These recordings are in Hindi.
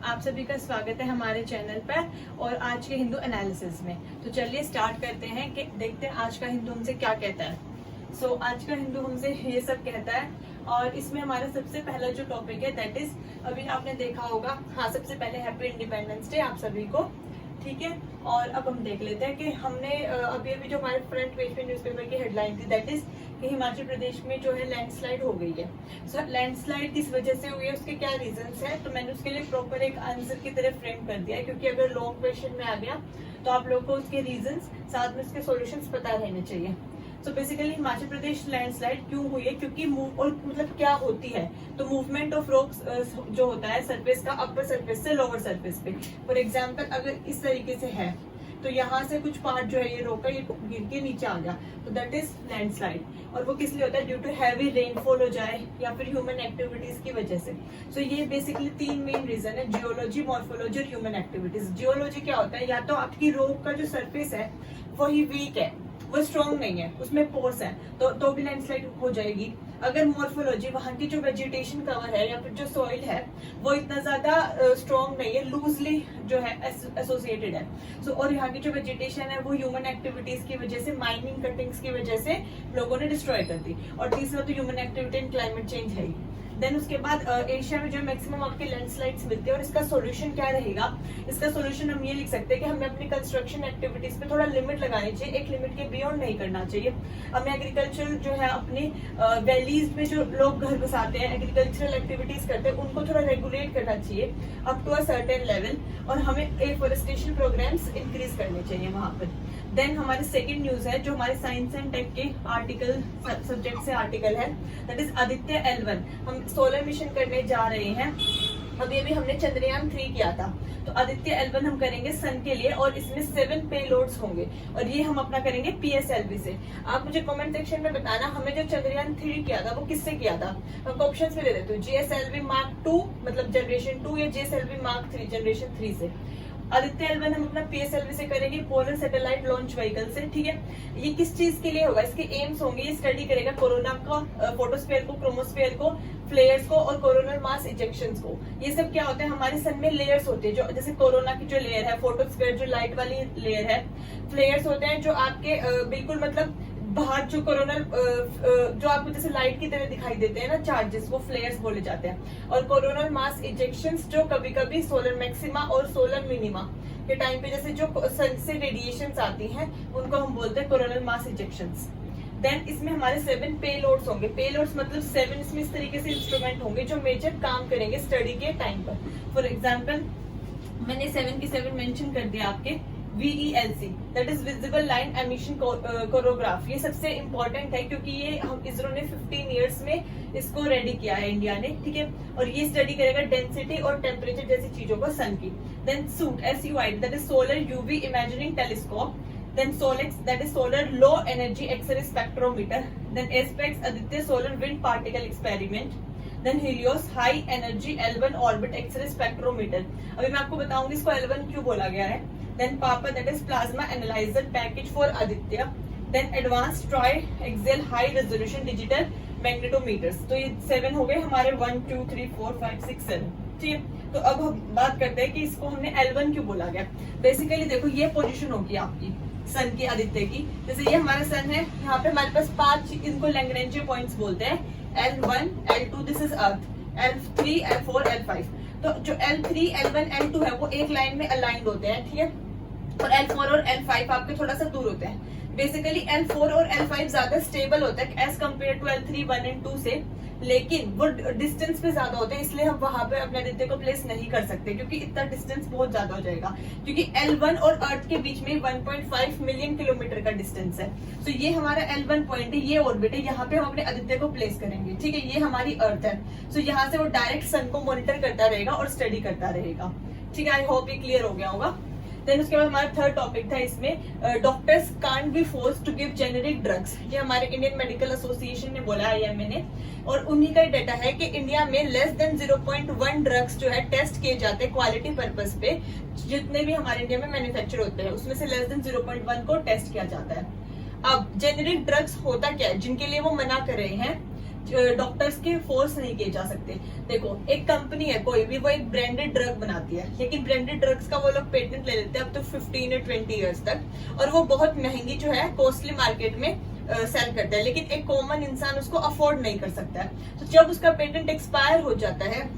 आप सभी का स्वागत है हमारे चैनल पर और आज के हिंदू एनालिसिस में। तो चलिए स्टार्ट करते हैं कि देखते हैं आज का हिंदू हमसे क्या कहता है। आज का हिंदू हमसे ये सब कहता है और इसमें हमारा सबसे पहला जो टॉपिक है दैट इज, अभी आपने देखा होगा, हाँ, सबसे पहले हैप्पी इंडिपेंडेंस डे आप सभी को, ठीक है। और अब हम देख लेते हैं कि हमने अभी जो हमारे फ्रंट पेज पे न्यूज़पेपर की हेडलाइन थी दैट इज कि हिमाचल प्रदेश में जो है लैंडस्लाइड हो गई है। लैंडस्लाइड किस वजह से हुई है, उसके क्या रीजंस है, तो मैंने उसके लिए प्रॉपर एक आंसर की तरह फ्रेम कर दिया है, क्योंकि अगर लॉन्ग क्वेश्चन में आ गया तो आप लोग को उसके रीजंस साथ में उसके सॉल्यूशंस पता रहने चाहिए। बेसिकली हिमाचल प्रदेश लैंडस्लाइड क्यों हुई है, क्योंकि और मतलब क्या होती है, तो मूवमेंट ऑफ रॉक्स जो होता है सरफेस का अपर सरफेस से लोअर सरफेस पे। फॉर एग्जांपल अगर इस तरीके से है तो यहाँ से कुछ पार्ट जो है ये रॉक का ये गिर के नीचे आ गया, तो दैट इज लैंडस्लाइड। और वो किस लिए होता है, ड्यू टू हैवी रेनफॉल हो जाए या फिर ह्यूमन एक्टिविटीज की वजह से। ये बेसिकली तीन मेन रीजन है, जियोलॉजी, मॉर्फोलॉजी और ह्यूमन एक्टिविटीज। जियोलॉजी क्या होता है, या तो आपकी रॉक का जो सरफेस है वही वीक है, वो स्ट्रॉन्ग नहीं है, उसमें पोर्स है, तो भी लैंडस्लाइड हो जाएगी। अगर मॉर्फोलॉजी, वहां की जो वेजिटेशन कवर है या फिर जो सॉइल है वो इतना ज्यादा स्ट्रॉन्ग नहीं है, लूजली जो है एसोसिएटेड है। और यहाँ की जो वेजिटेशन है वो ह्यूमन एक्टिविटीज की वजह से, माइनिंग कटिंग्स की वजह से लोगों ने डिस्ट्रॉय कर दी। और तीसरा तो human activity and climate change है ही। देन उसके बाद एशिया में जो मैक्सिमम आपके लैंडस्लाइड्स मिलती है, और इसका सॉल्यूशन क्या रहेगा, इसका सॉल्यूशन हम ये लिख सकते हैं कि हमें अपनी कंस्ट्रक्शन एक्टिविटीज पे थोड़ा लिमिट लगानी चाहिए, एक लिमिट के बियॉन्ड नहीं करना चाहिए। हमें एग्रीकल्चर जो है अपनी वैलीज में जो लोग घर बसाते हैं, एग्रीकल्चरल एक्टिविटीज करते हैं, उनको थोड़ा रेगुलेट करना चाहिए up to a certain level, और हमें एफॉरेस्टेशन प्रोग्राम्स इंक्रीज करने चाहिए वहां पर। देन हमारे सेकंड न्यूज है जो हमारे साइंस एंड टेक के आर्टिकल सब्जेक्ट से आर्टिकल है, दैट इज आदित्य L1। हम सोलर मिशन करने जा रहे हैं। अभी हमने चंद्रयान 3 किया था, तो आदित्य L1 हम करेंगे सन के लिए, और इसमें 7 पेलोड्स होंगे, और ये हम अपना करेंगे PSLV से। आप मुझे कमेंट सेक्शन में बताना हमें जो चंद्रयान 3 किया था वो किससे किया था। मैं ऑप्शंस में दे देती हूँ, GSLV Mark 2 मतलब जनरेशन 2 या GSLV Mark 3 जनरेशन 3 से। आदित्य L1 हम अपना PSLV से करेंगे, पोलर सैटेलाइट लॉन्च व्हीकल से, ठीक है। ये किस चीज के लिए होगा, इसके एम्स होंगे, ये स्टडी करेगा कोरोना का, फोटोस्फीयर को, क्रोमोस्फीयर को, फ्लेयर्स को और कोरोनल मास इजेक्शंस को। ये सब क्या होते हैं, हमारे सन में लेयर्स होते हैं, जो जैसे कोरोना की जो लेयर है, फोटोस्फीयर जो लाइट वाली लेयर है, फ्लेयर्स होते हैं जो आपके बिल्कुल मतलब बाहर जो कोरोनल जो आपको जैसे लाइट की तरह दिखाई देते हैं ना चार्जेस, वो फ्लेयर्स बोले जाते हैं। और कोरोनल मास इजेक्शंस जो कभी कभी सोलर मैक्सिमा और सोलर मिनिमा के टाइम पे जैसे जो सन से रेडिएशंस आती हैं उनको हम बोलते हैं कोरोनल मास इजेक्शंस। देन इसमें हमारे 7 पेलोड्स होंगे। पेलोड्स मतलब 7 इसमें इस तरीके से इंस्ट्रूमेंट होंगे जो मेजर काम करेंगे स्टडी के टाइम पर। फॉर एग्जाम्पल मैंने 7 की 7 मेंशन कर दिया आपके, VELC that is visible line emission coronagraph. ये सबसे इंपॉर्टेंट है क्योंकि ये हम इसरो ने 15 इयर्स में इसको रेडी किया है इंडिया ने, ठीक है। और ये स्टडी करेगा डेंसिटी और टेम्परेचर जैसी चीजों को सन की। Then SUIT SUI that is solar UV imaging telescope. Then SOLEX that is solar low energy X-ray spectrometer. Then SPEX Aditya solar wind particle experiment. Then Helios high energy L1 orbit X-ray spectrometer. अभी मैं आपको बताऊंगी इसको L1 क्यों बोला गया है। Then PAPA that is plasma analyzer package for Aditya. Then advanced tri-axial high resolution digital magnetometers. तो ये 7 हो गए हमारे, 1 2 3 4 5 6 7, ठीक है। तो अब हम बात करते हैं कि इसको हमने L1 क्यों बोला गया। बेसिकली देखो ये पोजीशन होगी आपकी सन की, आदित्य की। जैसे ये हमारा सन है, यहाँ पे हमारे पास 5 इनको लैग्रेंज पॉइंट्स बोलते हैं, L1 L2 this is earth, L3 L4 L5। तो जो L3 L1 L2 है वो एक लाइन में अलाइंड होते हैं, ठीक है। और L4 और L5 आपके थोड़ा सा दूर होते हैं। बेसिकली L4 और L5 ज्यादा स्टेबल होता है as compare to L3 1 and 2 से, लेकिन वो डिस्टेंस पे ज्यादा होते हैं, इसलिए हम वहां पे अपने आदित्य को प्लेस नहीं कर सकते क्योंकि इतना डिस्टेंस बहुत ज्यादा हो जाएगा। क्योंकि L1 और अर्थ के बीच में 1.5 मिलियन किलोमीटर का डिस्टेंस है। तो ये हमारा L1 पॉइंट है, ये ऑर्बिट है, यहाँ पे हम अपने आदित्य को प्लेस करेंगे, ठीक है। ये हमारी अर्थ है, तो यहाँ से वो डायरेक्ट सन को मॉनिटर करता रहेगा और स्टडी करता रहेगा, ठीक है। आई होप ये क्लियर हो गया होगा। देन उसके बाद हमारा थर्ड टॉपिक था इसमें, doctors can't be forced to give generic drugs. ये हमारे इंडियन मेडिकल एसोसिएशन ने बोला, IMA ने, और उन्हीं का डेटा है कि इंडिया में लेस देन 0.1 ड्रग्स जो है टेस्ट किए जाते हैं क्वालिटी पर्पस पे। जितने भी हमारे इंडिया में मैन्युफैक्चर होते हैं उसमें से लेस देन 0.1 को टेस्ट किया जाता है। अब जेनेरिक ड्रग्स होता क्या है जिनके लिए वो मना कर रहे हैं, डॉक्टर्स के फोर्स नहीं किए जा सकते। देखो एक कंपनी है कोई भी, वो एक ब्रांडेड ड्रग बनाती है, लेकिन ब्रांडेड ड्रग्स का वो लोग पेटेंट ले लेते हैं अब तो 15 या 20 ईयर्स तक, और वो बहुत महंगी जो है कॉस्टली मार्केट में सेल करता है, लेकिन एक कॉमन इंसान उसको अफोर्ड नहीं कर सकता है। तो जब उसका पेटेंट एक्सपायर हो जाता है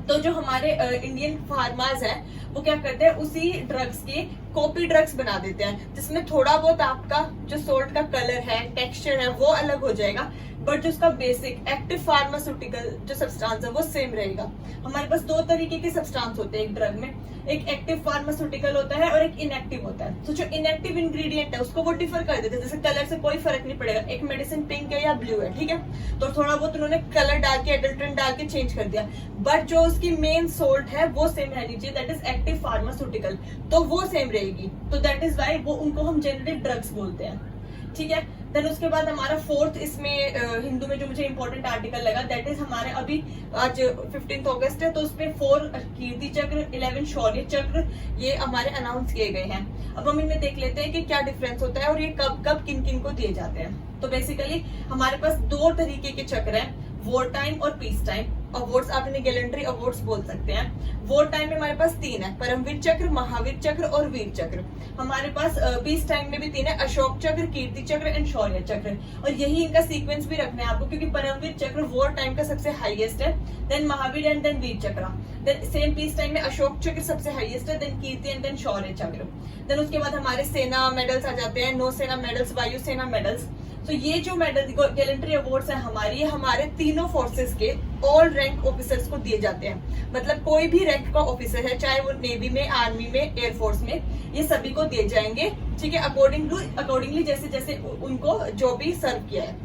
तो जो हमारे इंडियन फार्मार्स हैं वो क्या करते हैं, उसी ड्रग्स की कॉपी ड्रग्स बना देते हैं, जिसमें थोड़ा बहुत आपका जो सोल्ट का कलर है, टेक्सचर है, वो अलग हो जाएगा, बट जो उसका बेसिक एक्टिव फार्मास्यूटिकल जो सब्सटेंस है वो सेम रहेगा। हमारे पास दो तरीके के सब्सटेंस होते हैं एक ड्रग में, एक एक्टिव फार्मास्यूटिकल होता है और एक इनएक्टिव होता है। तो जो इनएक्टिव इंग्रेडिएंट है उसको वो डिफर कर देते हैं, जैसे कलर से कोई फर्क नहीं पड़ेगा, एक मेडिसिन पिंक है या ब्लू है, ठीक है, तो थोड़ा बहुत उन्होंने कलर डाल के एडल्ट्रेंट डाल के चेंज कर दिया, बट जो उसकी मेन सोल्ट है वो सेम रहनी चाहिए, दैट इज एक्टिव फार्मास्यूटिकल, तो वो सेम रहेगी। तो दैट इज वाई वो उनको हम जेनेरिक ड्रग्स बोलते हैं, ठीक है। देन उसके बाद हमारा फोर्थ इसमें हिंदू में जो मुझे इंपॉर्टेंट आर्टिकल लगा, दैट इज हमारे अभी आज 15 अगस्त है, तो उसमें 4 कीर्ति चक्र, 11 शौर्य चक्र ये हमारे अनाउंस किए गए हैं। अब हम इनमें देख लेते हैं कि क्या डिफरेंस होता है और ये कब कब किन किन को दिए जाते हैं। तो बेसिकली हमारे पास 2 तरीके के चक्र हैं, वॉर टाइम और पीस टाइम। अवार्ड्स आप इन्हें गैलेंट्री अवार्ड्स बोल सकते हैं। वॉर टाइम में हमारे पास 3 है, परमवीर चक्र, महावीर चक्र और वीर चक्र। हमारे पास पीस टाइम में भी 3 है, अशोक चक्र, कीर्ति चक्र एंड शौर्य चक्र, और यही इनका सीक्वेंस भी रखना है आपको, क्योंकि परमवीर चक्र वॉर टाइम का सबसे हाईएस्ट है, देन महावीर एंड देन वीर चक्र, देन सेम पीस टाइम में अशोक चक्र सबसे हाईएस्ट है, देन कीर्ति एंड देन शौर्य चक्र। देन उसके बाद हमारे सेना मेडल्स आ जाते हैं, नौसेना मेडल्स, वायुसेना मेडल्स। तो ये जो मेडल गैलेंट्री अवार्ड्स है हमारी, हमारे तीनों फोर्सेस के ऑल रैंक ऑफिसर्स को दिए जाते हैं, मतलब कोई भी रैंक का ऑफिसर है, चाहे वो नेवी में, आर्मी में, एयरफोर्स में, ये सभी को दिए जाएंगे, ठीक है, अकॉर्डिंगली जैसे जैसे उनको जो भी सर्व किया है।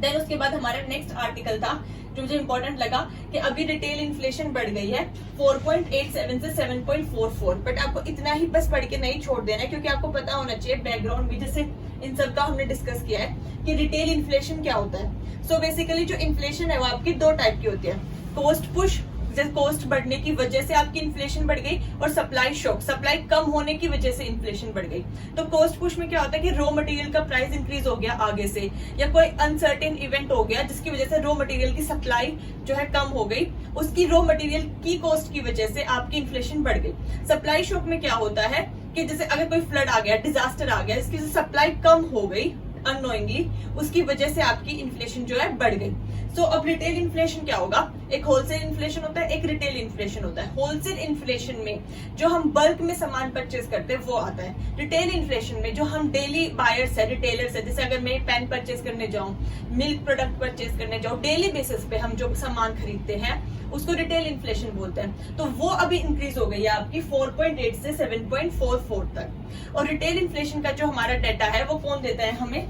देन उसके बाद हमारा नेक्स्ट आर्टिकल था जो मुझे इंपॉर्टेंट लगा कि अभी रिटेल इन्फ्लेशन बढ़ गई है 4.87 से 7.44, बट आपको इतना ही बस पढ़ के नहीं छोड़ देना है, क्योंकि आपको पता होना चाहिए बैकग्राउंड भी, जैसे इन सब का हमने डिस्कस किया है कि रिटेल इन्फ्लेशन क्या होता है। सो बेसिकली जो इन्फ्लेशन है वो आपकी 2 टाइप की होती है, कॉस्ट पुश, जैसे कॉस्ट बढ़ने की वजह से आपकी इन्फ्लेशन बढ़ गई, और सप्लाई शॉक, सप्लाई कम होने की वजह से इन्फ्लेशन बढ़ गई। तो कॉस्ट पुश में क्या होता है कि रॉ मटेरियल का प्राइस इंक्रीज हो गया आगे से, या कोई अनसर्टेन इवेंट हो गया जिसकी वजह से रॉ मटेरियल की सप्लाई जो है कम हो गई, उसकी रॉ मटेरियल की कॉस्ट की वजह से आपकी इन्फ्लेशन बढ़ गई। सप्लाई शॉक में क्या होता है कि जैसे अगर कोई फ्लड आ गया, डिजास्टर आ गया, इसकी सप्लाई कम हो गई अननोइंगली, उसकी वजह से आपकी इन्फ्लेशन जो है बढ़ गई। सो अब रिटेल इन्फ्लेशन क्या होगा, एक होलसेल इन्फ्लेशन होता है, एक रिटेल इन्फ्लेशन होता है। होलसेल इन्फ्लेशन में जो हम बल्क में सामान परचेज करते हैं वो आता है। रिटेल इन्फ्लेशन में जो हम डेली बायर्स है, रिटेलर्स है, जैसे अगर मैं पेन परचेज करने जाऊं, मिल्क प्रोडक्ट परचेज करने जाऊं, डेली बेसिस पे हम जो सामान खरीदते हैं उसको रिटेल इन्फ्लेशन बोलते हैं। तो वो अभी इंक्रीज हो गई है आपकी 4.8 से 7.44 तक। और रिटेल इन्फ्लेशन का जो हमारा डाटा है वो कौन देता है हमें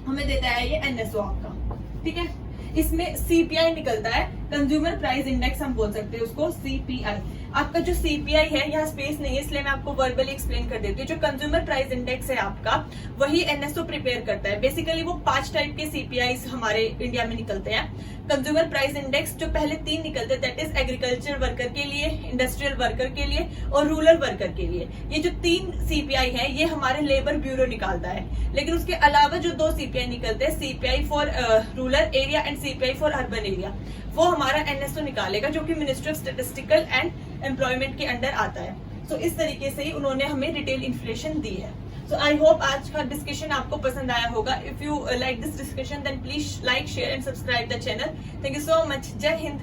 देता है ये एनएसओ आपका, ठीक है। इसमें सीपीआई निकलता है, कंज्यूमर प्राइस इंडेक्स हम बोल सकते हैं उसको, सीपीआई। आपका जो सीपीआई है, यहाँ स्पेस नहीं है इसलिए मैं आपको वर्बली एक्सप्लेन कर देती हूँ। जो कंज्यूमर प्राइस इंडेक्स है आपका, वही एनएसओ प्रिपेयर करता है। बेसिकली वो 5 टाइप के सीपीआई हमारे इंडिया में निकलते हैं। कंज्यूमर प्राइस इंडेक्स जो पहले 3 निकलते हैं, दैट इज एग्रीकल्चर वर्कर के लिए, इंडस्ट्रियल वर्कर के लिए और रूरल वर्कर के लिए। ये जो 3 सीपीआई है ये हमारे लेबर ब्यूरो निकालता है, लेकिन उसके अलावा जो 2 सीपीआई निकलते हैं, CPI for rural area and CPI for urban area, वो हमारा एनएसओ निकालेगा, जो कि ministry of statistical and employment के अंडर आता है। सो इस तरीके से ही उन्होंने हमें रिटेल इन्फ्लेशन दी है। सो आई होप आज का डिस्कशन आपको पसंद आया होगा। If you like this discussion then please like, share and subscribe the channel. Thank you so much. जय हिंद।